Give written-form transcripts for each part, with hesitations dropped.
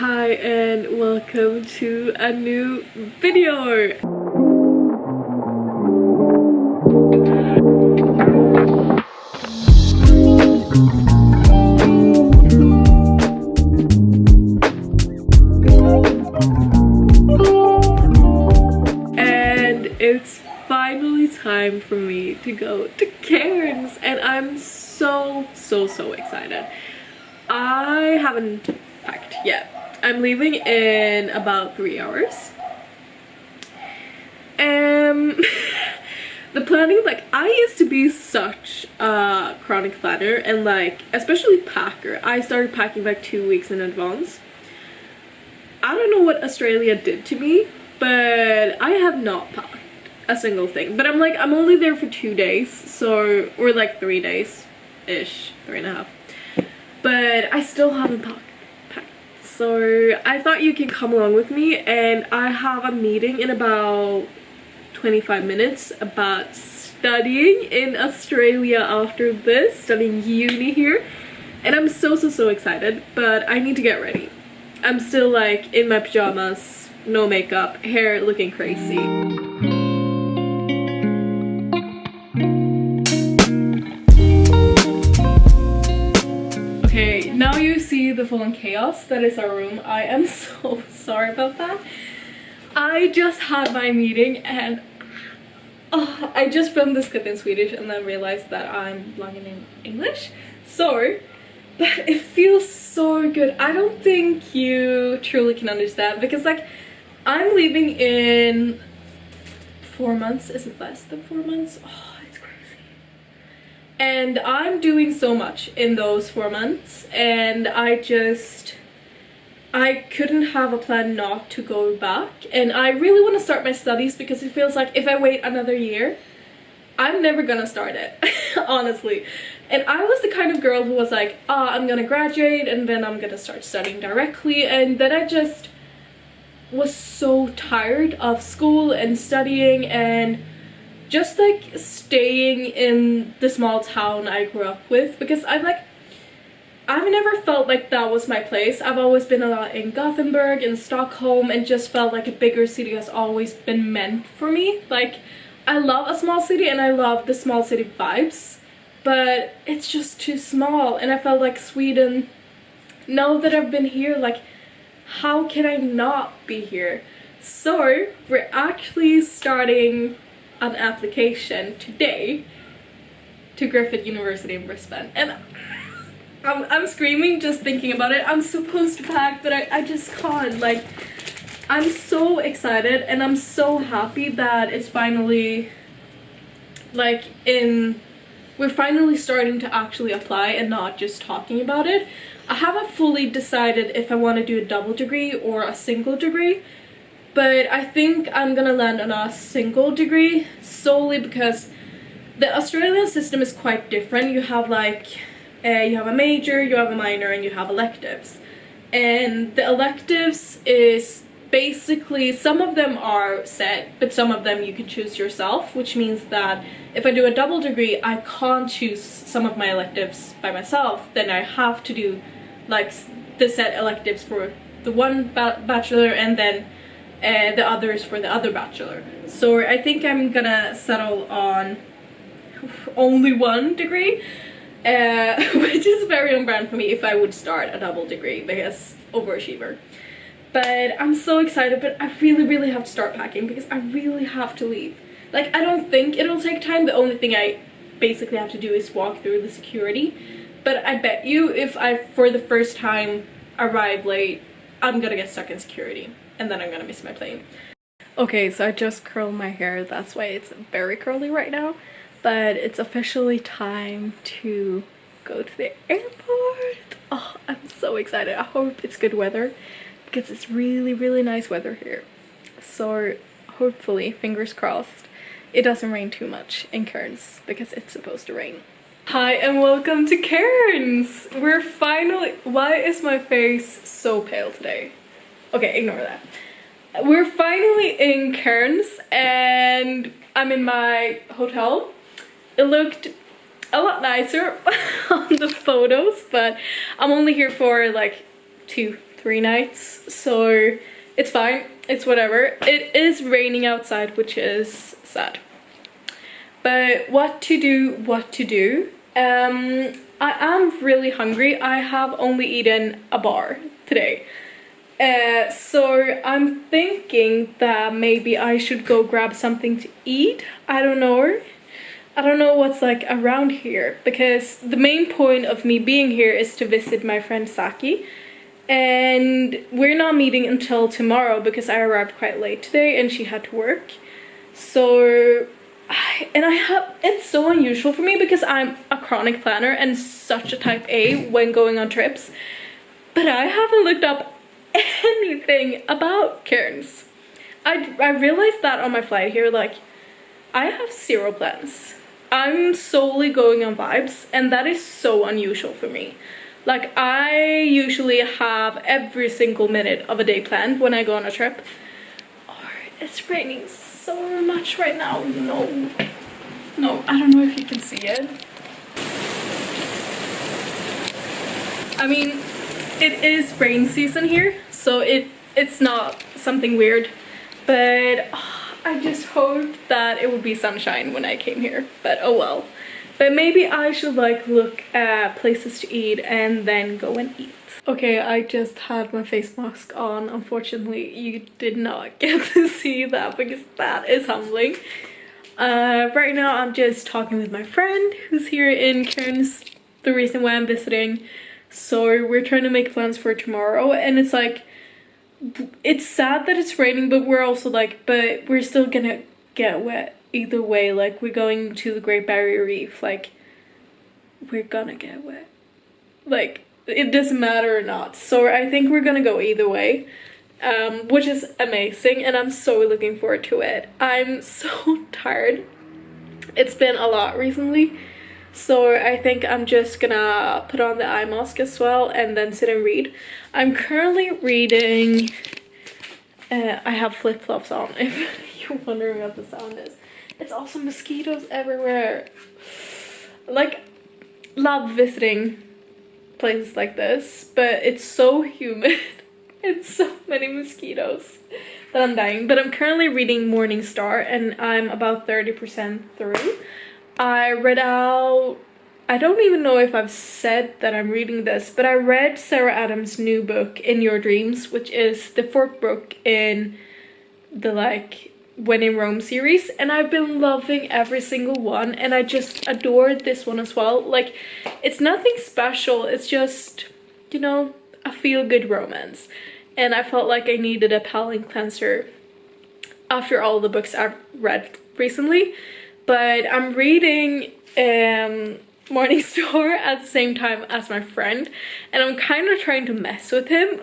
Hi and welcome to a new video. And it's finally time for me to go to Cairns and I'm so excited. I haven't packed yet. I'm leaving in about 3 hours. The planning, like, I used to be such a chronic planner and like especially packer. I started packing like 2 weeks in advance. I don't know what Australia did to me, but I have not packed a single thing. But I'm only there for 2 days, so, or like 3 days ish, 3.5. But I still haven't packed. So I thought you can come along with me, and I have a meeting in about 25 minutes about studying in Australia after this, studying uni here. And I'm so excited, but I need to get ready. I'm still like in my pajamas, no makeup, hair looking crazy. Okay, now you see the full-on chaos that is our room. I am so sorry about that. I just had my meeting and I just filmed this clip in Swedish and then realized that I'm vlogging in English. So, but it feels so good. I don't think you truly can understand because like I'm leaving in 4 months. Is it less than 4 months? Oh, it's crazy. And I'm doing so much in those 4 months, and I couldn't have a plan not to go back. And I really want to start my studies because it feels like if I wait another year, I'm never gonna start it, honestly. And I was the kind of girl who was like, I'm gonna graduate and then I'm gonna start studying directly. And then I just was so tired of school and studying and just like staying in the small town I grew up with, because I've never felt like that was my place. I've always been a lot in Gothenburg and Stockholm and just felt like a bigger city has always been meant for me. Like, I love a small city and I love the small city vibes, but it's just too small. And I felt like Sweden, now that I've been here, like, how can I not be here? So we're actually starting an application today to Griffith University in Brisbane, and I'm screaming just thinking about it. I'm supposed to pack, but I just can't. Like, I'm so excited and I'm so happy that it's finally like we're finally starting to actually apply and not just talking about it. I haven't fully decided if I want to do a double degree or a single degree, but I think I'm gonna land on a single degree solely because the Australian system is quite different. You have like you have a major, you have a minor, and you have electives. And the electives is basically, some of them are set, but some of them you can choose yourself, which means that if I do a double degree, I can't choose some of my electives by myself. Then I have to do like the set electives for the one bachelor and then the others for the other bachelor. So I think I'm gonna settle on only one degree, which is very on brand for me if I would start a double degree because overachiever. But I'm so excited, but I really have to start packing because I really have to leave. Like, I don't think it'll take time. The only thing I basically have to do is walk through the security. But I bet you if I, for the first time, arrive late, I'm gonna get stuck in security and then I'm gonna miss my plane. Okay, so I just curled my hair. That's why it's very curly right now. But it's officially time to go to the airport. Oh, I'm so excited. I hope it's good weather because it's really nice weather here. So hopefully, fingers crossed, it doesn't rain too much in Cairns because it's supposed to rain. Hi and welcome to Cairns. We're finally, why is my face so pale today? Okay, ignore that. We're finally in Cairns and I'm in my hotel. It looked a lot nicer on the photos, but I'm only here for like 2-3 3 nights, so it's fine, it's whatever. It is raining outside, which is sad. But what to do? I am really hungry. I have only eaten a bar today. So I'm thinking that maybe I should go grab something to eat. I don't know what's like around here, because the main point of me being here is to visit my friend Saki, and we're not meeting until tomorrow because I arrived quite late today and she had to work. So it's so unusual for me because I'm a chronic planner and such a type A when going on trips, but I haven't looked up anything about Cairns. I realized that on my flight here, like, I have 0 plans. I'm solely going on vibes, and that is so unusual for me. Like, I usually have every single minute of a day planned when I go on a trip. Oh, it's raining so much right now. No, I don't know if you can see it. I mean, it is rain season here, so it's not something weird, but I just hoped that it would be sunshine when I came here, but oh well. But maybe I should like look at places to eat and then go and eat. Okay, I just had my face mask on. Unfortunately, you did not get to see that because that is humbling. Right now I'm just talking with my friend who's here in Cairns, the reason why I'm visiting. So we're trying to make plans for tomorrow, and it's like, it's sad that it's raining, but we're also like, but we're still gonna get wet either way. Like, we're going to the Great Barrier Reef, like, we're gonna get wet. Like, it doesn't matter or not. So I think we're gonna go either way, which is amazing, and I'm so looking forward to it. I'm so tired. It's been a lot recently, so I think I'm just gonna put on the eye mask as well and then sit and read. I'm currently reading, I have flip-flops on if you're wondering what the sound is. It's also mosquitoes everywhere. Like, love visiting places like this, but it's so humid and so many mosquitoes that I'm dying. But I'm currently reading Morning Star, and I'm about 30% through. I read out, I don't even know if I've said that I'm reading this, but I read Sarah Adams' new book, In Your Dreams, which is the 4th book in the like When in Rome series, and I've been loving every single one, and I just adored this one as well. Like, it's nothing special, it's just, you know, a feel-good romance, and I felt like I needed a palate cleanser after all the books I've read recently. But I'm reading Morning Star at the same time as my friend, and I'm kind of trying to mess with him.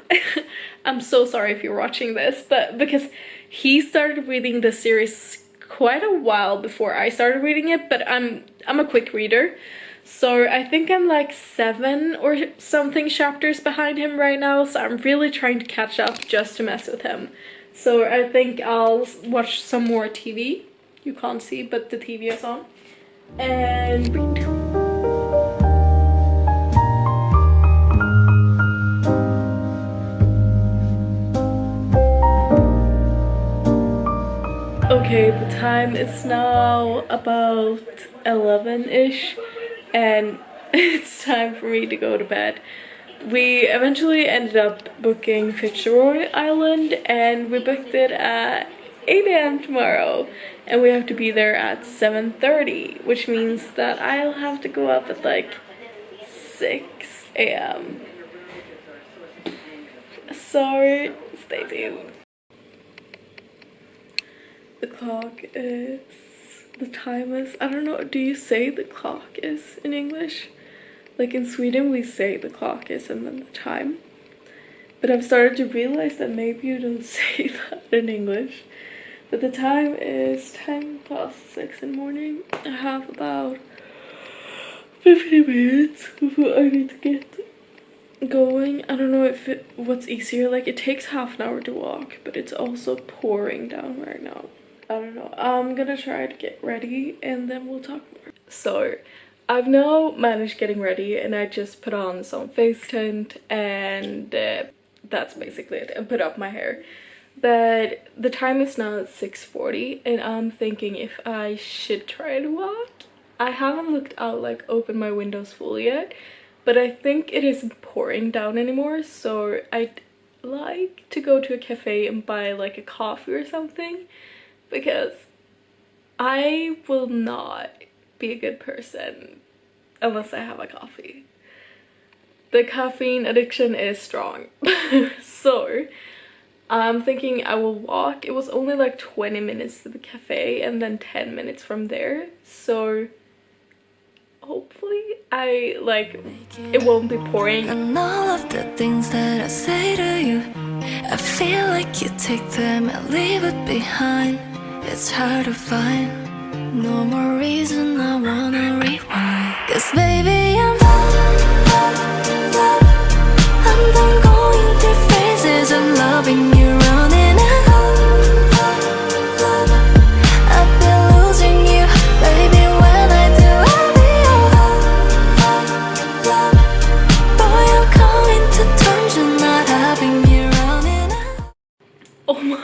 I'm so sorry if you're watching this, but because he started reading the series quite a while before I started reading it, but I'm a quick reader, so I think I'm like 7 or something chapters behind him right now, so I'm really trying to catch up just to mess with him. So I think I'll watch some more TV. You can't see, but the TV is on, and read. Okay, the time is now about 11-ish, and it's time for me to go to bed. We eventually ended up booking Fitzroy Island, and we booked it at 8 AM tomorrow, and we have to be there at 7:30, which means that I'll have to go up at like 6 AM. So stay tuned. The time is, I don't know, do you say the clock is in English? Like in Sweden we say the clock is and then the time. But I've started to realize that maybe you don't say that in English. But the time is 6:10 in the morning. I have about 50 minutes before I need to get going. I don't know if what's easier, like it takes half an hour to walk, but it's also pouring down right now. I don't know. I'm gonna try to get ready and then we'll talk more. So I've now managed getting ready, and I just put on some face tint and that's basically it, and put up my hair. But the time is now 6:40 and I'm thinking if I should try to walk. I haven't looked out, like opened my windows fully yet, but I think it isn't pouring down anymore, so I'd like to go to a cafe and buy like a coffee or something, because I will not be a good person unless I have a coffee. The caffeine addiction is strong. So I'm thinking I will walk. It was only like 20 minutes to the cafe and then 10 minutes from there, so hopefully it won't be pouring. And all of the things that I say to you, I feel like you take them and leave it behind. It's hard to find no more reason I wanna rewind. 'Cause baby, I'm done going through phases of loving you, running out. I've been losing you, baby, when I do, I'll be your boy, I'm coming to terms with not having you running out. Oh my.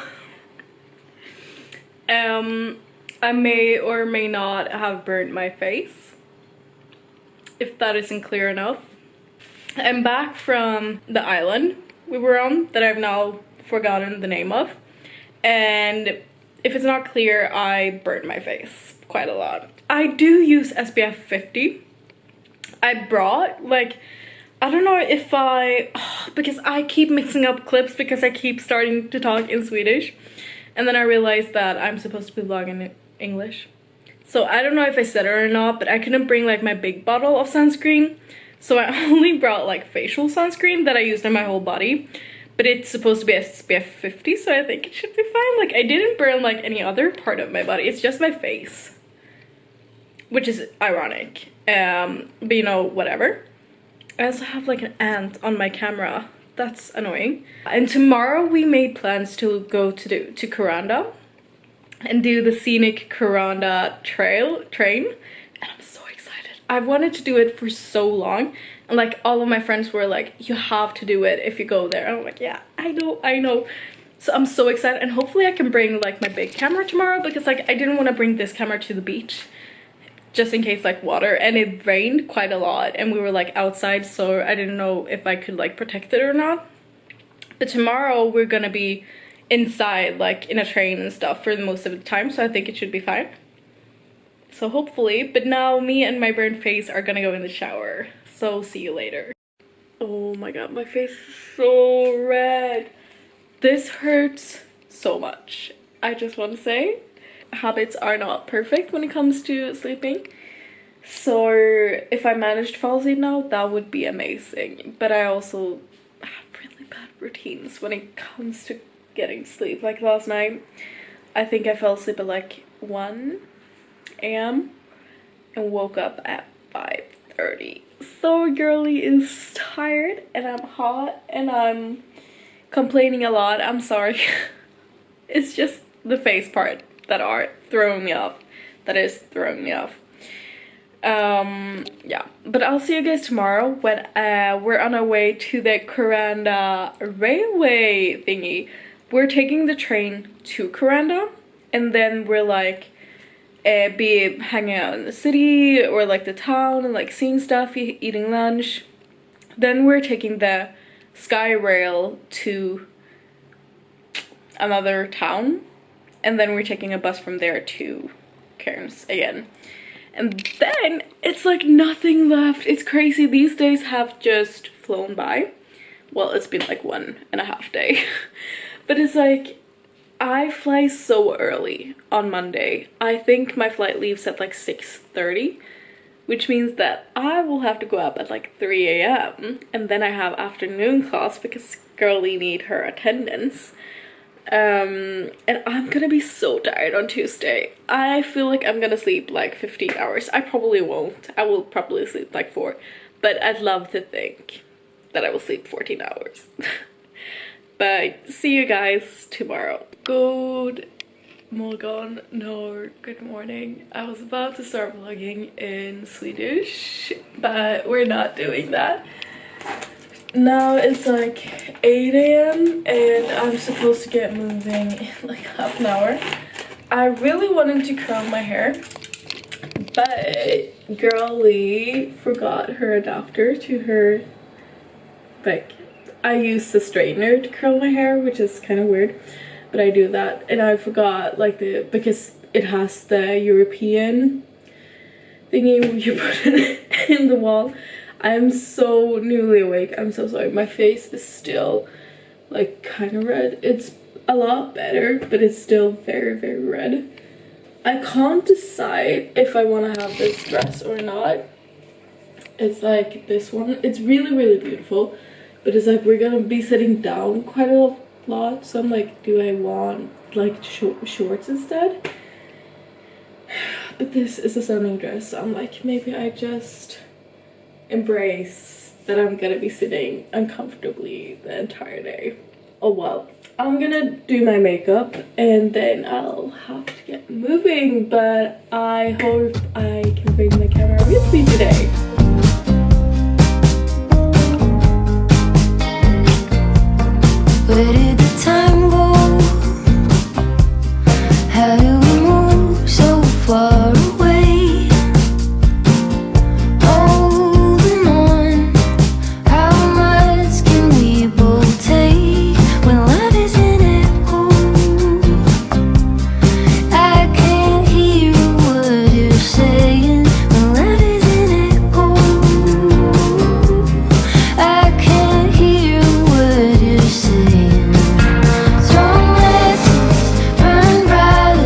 I may or may not have burnt my face, if that isn't clear enough. I'm back from the island we were on that I've now forgotten the name of, and if it's not clear, I burnt my face quite a lot. I do use SPF 50. I brought, like, I don't know if because I keep mixing up clips because I keep starting to talk in Swedish, and then I realized that I'm supposed to be vlogging in English. So I don't know if I said it or not, but I couldn't bring like my big bottle of sunscreen, so I only brought like facial sunscreen that I used on my whole body, but it's supposed to be SPF 50, so I think it should be fine. Like, I didn't burn like any other part of my body, it's just my face, which is ironic, but you know, whatever. I also have like an ant on my camera, that's annoying. And tomorrow we made plans to go to Karunda and do the scenic Karunda train, and I'm so excited. I've wanted to do it for so long, and like all of my friends were like, you have to do it if you go there, and I'm like, yeah, I know. So I'm so excited, and hopefully I can bring like my big camera tomorrow, because like I didn't want to bring this camera to the beach just in case like water, and it rained quite a lot and we were like outside, so I didn't know if I could like protect it or not. But tomorrow we're gonna be inside, like in a train and stuff for the most of the time, so I think it should be fine. So hopefully. But now me and my burnt face are gonna go in the shower, so see you later. Oh my god, my face is so red. This hurts so much. I just want to say, habits are not perfect when it comes to sleeping, so if I managed to fall asleep now, that would be amazing. But I also have really bad routines when it comes to getting sleep. Like last night, I think I fell asleep at like 1 a.m. and woke up at 5:30. So girly is tired and I'm hot and I'm complaining a lot. I'm sorry. It's just the face part that are throwing me off. That is throwing me off. Yeah, but I'll see you guys tomorrow when we're on our way to the Karunda Railway thingy. We're taking the train to Karunda, and then we're like be hanging out in the city or like the town and like seeing stuff, eating lunch. Then we're taking the Sky Rail to another town, and then we're taking a bus from there to Cairns again. And then it's like nothing left. It's crazy. These days have just flown by. Well, it's been like 1.5 days. But it's like, I fly so early on Monday. I think my flight leaves at like 6:30, which means that I will have to go up at like 3 a.m. and then I have afternoon class because girly need her attendance. And I'm gonna be so tired on Tuesday. I feel like I'm gonna sleep like 15 hours. I probably won't. I will probably sleep like 4, but I'd love to think that I will sleep 14 hours. But see you guys tomorrow. Good morgon, no, good morning. I was about to start vlogging in Swedish, but we're not doing that. now it's like 8 a.m. and I'm supposed to get moving in like half an hour. I really wanted to curl my hair, but girlie forgot her adapter to her, like, I use the straightener to curl my hair, which is kind of weird, but I do that. And I forgot, like, because it has the European thingy where you put it in the wall. I'm so newly awake. I'm so sorry. My face is still like kind of red. It's a lot better, but it's still very, very red. I can't decide if I want to have this dress or not. It's like this one. It's really, really beautiful, but it's like we're gonna be sitting down quite a lot. So I'm like, do I want like shorts instead? But this is a stunning dress. So I'm like, maybe I just embrace that I'm gonna be sitting uncomfortably the entire day. Oh well, I'm gonna do my makeup and then I'll have to get moving, but I hope I can bring my camera with me today. Where did the time go? How do we move so far away? Holding on, how much can we both take when love is in echo? I can't hear what you're saying when love is in echo. I can't hear what you're saying. Strong lessons burn brighter,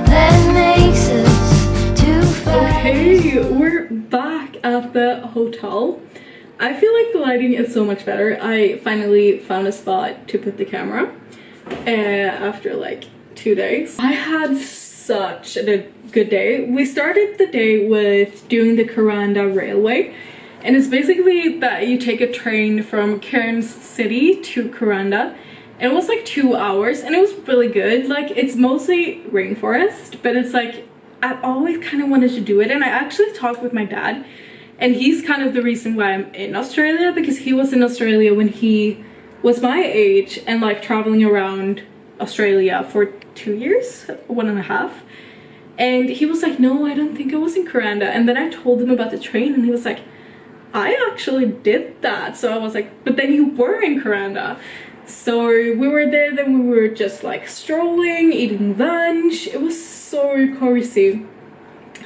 that makes us too fast. Okay, we're back at the hotel. I feel like the lighting is so much better. I finally found a spot to put the camera after like 2 days. I had such a good day. We started the day with doing the Karunda Railway, and it's basically that you take a train from Cairns city to Karunda, and it was like 2 hours and it was really good. Like, it's mostly rainforest, but it's like I've always kind of wanted to do it. And I actually talked with my dad, and he's kind of the reason why I'm in Australia, because he was in Australia when he was my age and like traveling around Australia for 2 years, 1.5. And he was like, no, I don't think I was in Karunda. And then I told him about the train and he was like, I actually did that. So I was like, but then you were in Karunda. So we were there, then we were just like strolling, eating lunch. It was so cozy.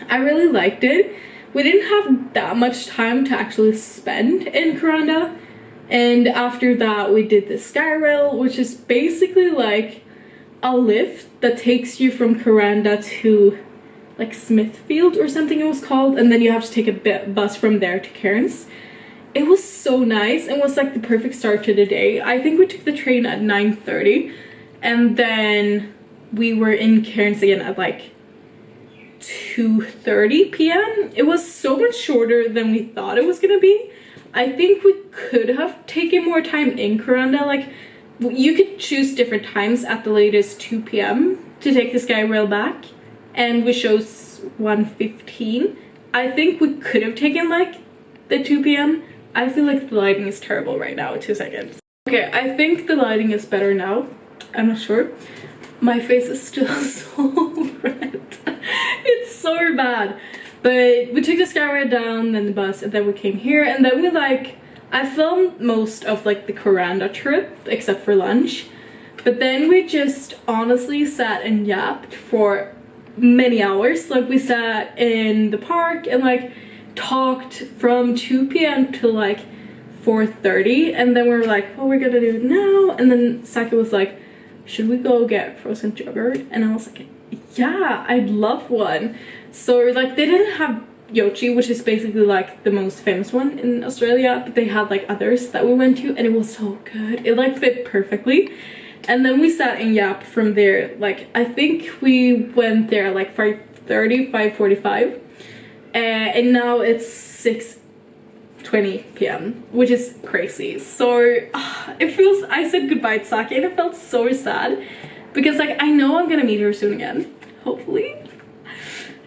I really liked it. We didn't have that much time to actually spend in Karunda. And after that we did the Sky Rail, which is basically like a lift that takes you from Karunda to like Smithfield or something it was called, and then you have to take a bus from there to Cairns. It was so nice and was like the perfect start to the day. I think we took the train at 9:30 and then we were in Cairns again at like 2:30 p.m. It was so much shorter than we thought it was gonna be. I think we could have taken more time in Karunda. Like, you could choose different times at the latest 2 p.m. to take the Sky Rail back, and we chose 1:15. I think we could have taken like the 2 p.m. I feel like the lighting is terrible right now. 2 seconds. Okay, I think the lighting is better now. I'm not sure. My face is still so red. It's so bad. But we took the Skyway down, then the bus, and then we came here, and then we like, I filmed most of like the Karunda trip except for lunch, but then we just honestly sat and yapped for many hours. Like, we sat in the park and like talked from 2 p.m. to like 4:30, and then we were like, what we're gonna do now? And then Saki was like, should we go get frozen yogurt? And I was like, yeah, I'd love one. So like, they didn't have Yochi, which is basically like the most famous one in Australia, but they had like others that we went to, and it was so good. It like fit perfectly. And then we sat in Yap from there. Like, I think we went there at like 5:30, 5:45, and now it's 6:20 p.m, which is crazy. So it feels, I said goodbye to Saki and it felt so sad, because like, I know I'm gonna meet her soon again, hopefully.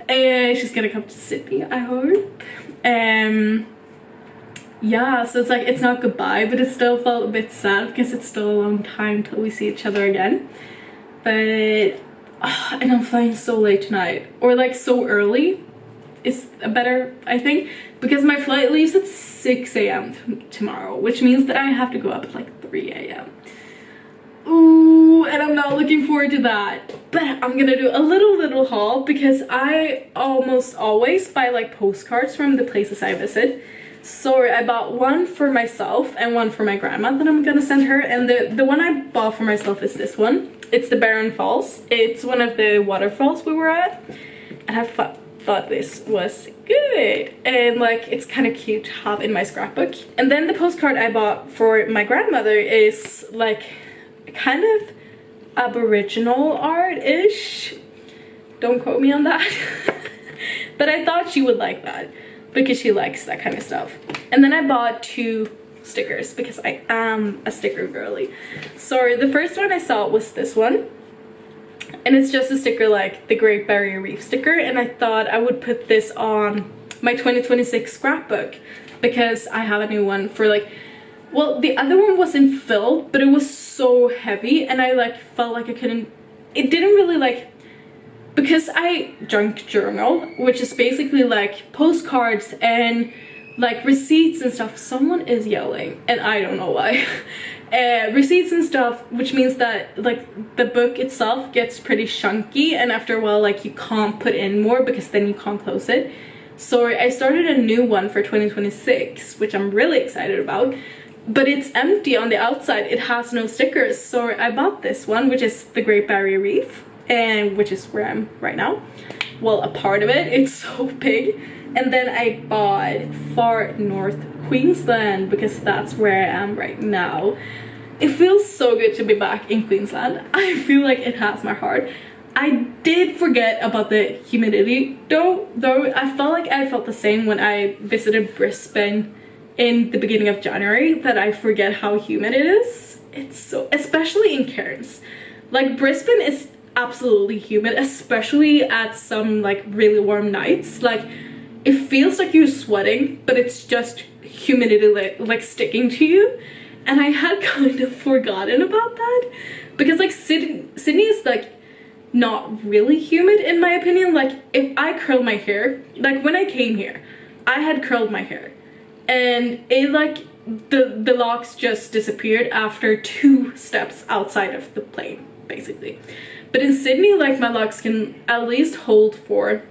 And she's gonna come to Sydney, I hope. yeah, so it's like, it's not goodbye, but it still felt a bit sad because it's still a long time till we see each other again. But and I'm flying so late tonight, or like so early is better, I think, because my flight leaves at 6 a.m. tomorrow, which means that I have to go up at like 3 a.m. Ooh, and I'm not looking forward to that. But I'm gonna do a little haul because I almost always buy like postcards from the places I visit. So I bought one for myself and one for my grandma that I'm gonna send her, and the one I bought for myself is this one. It's the Barron Falls. It's one of the waterfalls we were at, and I thought this was good, and like it's kind of cute to have in my scrapbook. And then the postcard I bought for my grandmother is like kind of Aboriginal art-ish. Don't quote me on that. But I thought she would like that because she likes that kind of stuff. And then I bought 2 stickers because I am a sticker girly. So the first one I saw was this one, and it's just a sticker like the Great Barrier Reef sticker, and I thought I would put this on my 2026 scrapbook because I have a new one for like, well, the other one wasn't filled, but it was so heavy and I like felt like I couldn't, it didn't really like, because I junk journal, which is basically like postcards and like receipts and stuff. Someone is yelling and I don't know why. Receipts and stuff, which means that like the book itself gets pretty chunky, and after a while like you can't put in more because then you can't close it. So I started a new one for 2026, which I'm really excited about, but it's empty on the outside. It has no stickers. So I bought this one, which is the Great Barrier Reef, and which is where I'm right now. Well, a part of it, it's so big. And then I bought far North Queensland because that's where I am right now. It feels so good to be back in Queensland. I feel like it has my heart. I did forget about the humidity though I felt like I felt the same when I visited Brisbane in the beginning of January, that I forget how humid it is. It's so, especially in Cairns. Like Brisbane is absolutely humid, especially at some like really warm nights. Like it feels like you're sweating, but it's just humidity like sticking to you. And I had kind of forgotten about that because like Sydney is like not really humid in my opinion. Like if I curl my hair, like when I came here, I had curled my hair and it like the locks just disappeared after 2 steps outside of the plane basically. But in Sydney, like my locks can at least hold for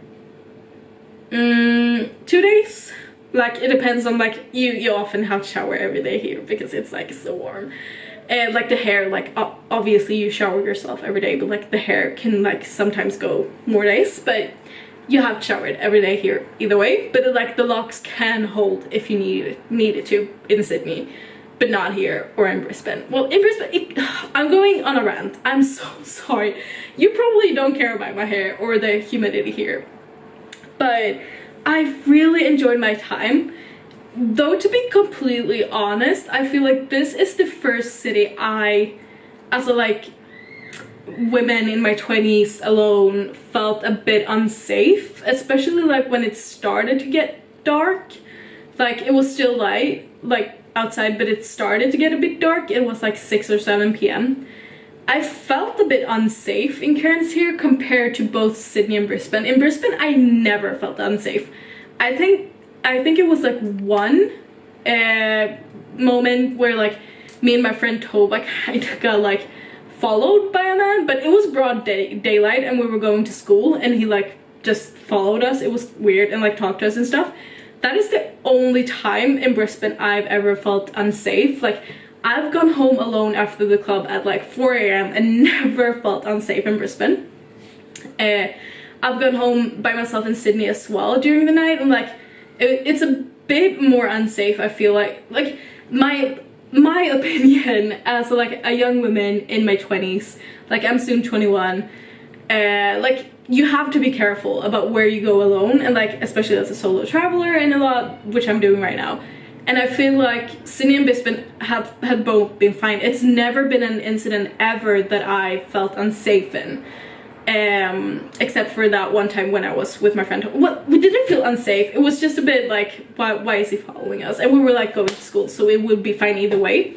2 days. Like it depends on like you often have to shower every day here because it's like so warm. And like the hair, like obviously you shower yourself every day, but like the hair can like sometimes go more days, but you have to shower it every day here either way. But like the locks can hold if you need it to in Sydney, but not here or in Brisbane. Well, in Brisbane, I'm going on a rant. I'm so sorry. You probably don't care about my hair or the humidity here, but I've really enjoyed my time. Though to be completely honest, I feel like this is the first city I, as a like women in my 20s alone, felt a bit unsafe, especially like when it started to get dark. Like it was still light like outside, but it started to get a bit dark. It was like 6 or 7 p.m. I felt a bit unsafe in Cairns here compared to both Sydney and Brisbane. In Brisbane, I never felt unsafe. I think it was like one moment where like me and my friend Toba kind of got like followed by a man, but it was broad daylight and we were going to school and he like just followed us. It was weird and like talked to us and stuff. That is the only time in Brisbane I've ever felt unsafe. Like I've gone home alone after the club at like 4 a.m. and never felt unsafe in Brisbane. I've gone home by myself in Sydney as well during the night, and like it's a bit more unsafe. I feel like my opinion as like a young woman in my 20s, like I'm soon 21, like you have to be careful about where you go alone, and like especially as a solo traveler and a lot, which I'm doing right now. And I feel like Sydney and Brisbane have both been fine. It's never been an incident ever that I felt unsafe in. except for that one time when I was with my friend. What, we didn't feel unsafe. It was just a bit like, why is he following us? And we were like going to school, so it would be fine either way.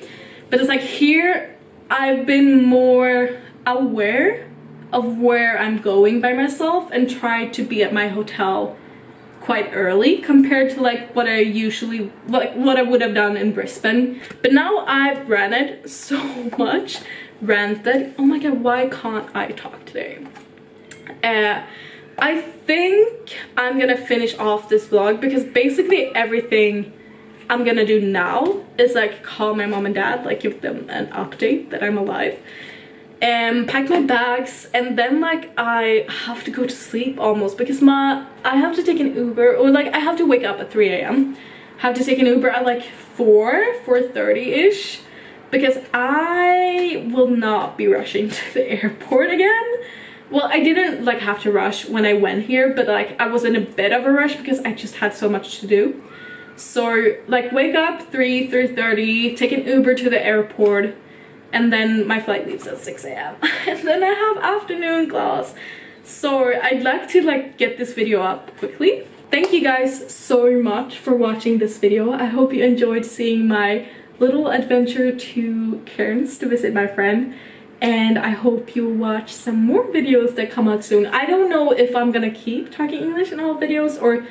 But it's like here I've been more aware of where I'm going by myself and try to be at my hotel quite early compared to like what I usually, like what I would have done in Brisbane. But now I've ranted so much. Ranted. Oh my god, why can't I talk today? I think I'm gonna finish off this vlog because basically everything I'm gonna do now is like call my mom and dad, like give them an update that I'm alive, and pack my bags, and then like I have to go to sleep almost because I have to take an Uber, or like I have to wake up at 3 a.m. have to take an Uber at like 4:30ish because I will not be rushing to the airport again. Well, I didn't like have to rush when I went here, but like I was in a bit of a rush because I just had so much to do. So like wake up 3:30, take an Uber to the airport, and then my flight leaves at 6 a.m. and then I have afternoon class. So I'd like to like get this video up quickly. Thank you guys so much for watching this video. I hope you enjoyed seeing my little adventure to Cairns to visit my friend. And I hope you watch some more videos that come out soon. I don't know if I'm gonna keep talking English in all videos or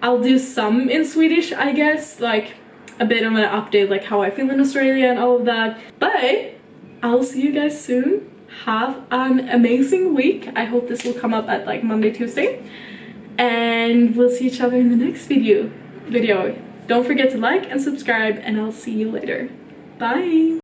I'll do some in Swedish, I guess, like a bit of an update, like how I feel in Australia and all of that. But I'll see you guys soon. Have an amazing week. I hope this will come up at like Monday, Tuesday. And we'll see each other in the next video. Don't forget to like and subscribe, and I'll see you later. Bye!